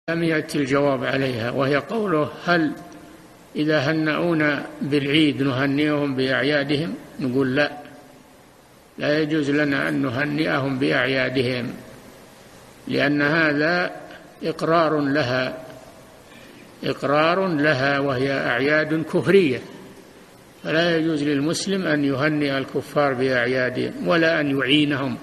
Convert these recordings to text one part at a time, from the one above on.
لم يأتي الجواب عليها، وهي قوله: هل إذا هنؤونا بالعيد نهنئهم بأعيادهم؟ نقول لا يجوز لنا أن نهنئهم بأعيادهم، لأن هذا إقرار لها وهي أعياد كفرية، فلا يجوز للمسلم أن يهنئ الكفار بأعيادهم، ولا أن يعينهم،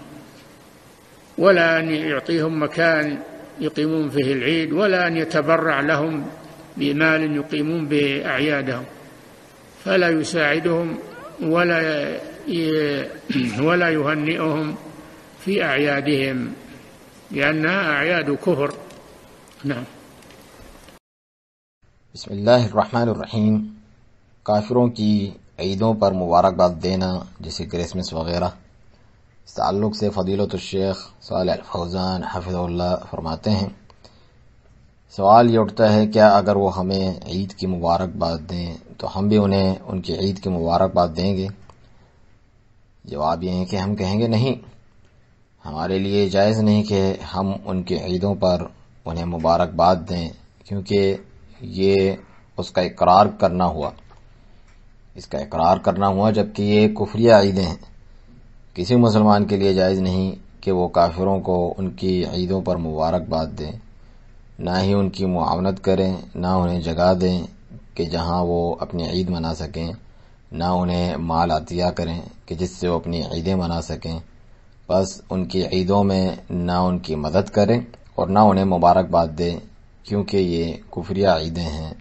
ولا أن يعطيهم مكان يقيمون فيه العيد، ولا أن يتبرع لهم بمال يقيمون بأعيادهم، فلا يساعدهم ولا يهنئهم في أعيادهم، لأنها أعياد كفر. نعم. بسم اللہ الرحمن الرحیم۔ کافروں کی عیدوں پر مبارکباد دینا، جیسے کرسمس وغیرہ، اس تعلق سے فضیلت الشیخ صالح الفوزان حفظہ اللہ فرماتے ہیں، سوال یہ اٹھتا ہے کیا اگر وہ ہمیں عید کی مبارکباد دیں تو ہم بھی انہیں ان کی عید کی مبارکباد دیں گے؟ جواب یہ ہے کہ ہم کہیں گے نہیں، ہمارے لیے جائز نہیں کہ ہم ان کی عیدوں پر انہیں مبارکباد دیں، کیونکہ یہ اس کا اقرار کرنا ہوا، جبکہ یہ کفریہ عیدیں ہیں۔ کسی مسلمان کے لیے جائز نہیں کہ وہ کافروں کو ان کی عیدوں پر مبارکباد دیں، نہ ہی ان کی معاونت کریں، نہ انہیں جگہ دیں کہ جہاں وہ اپنی عید منا سکیں، نہ انہیں مال عطیہ کریں کہ جس سے وہ اپنی عیدیں منا سکیں، بس ان کی عیدوں میں نہ ان کی مدد کریں اور نہ انہیں مبارکباد دیں، کیونکہ یہ کفریہ عیدیں ہیں۔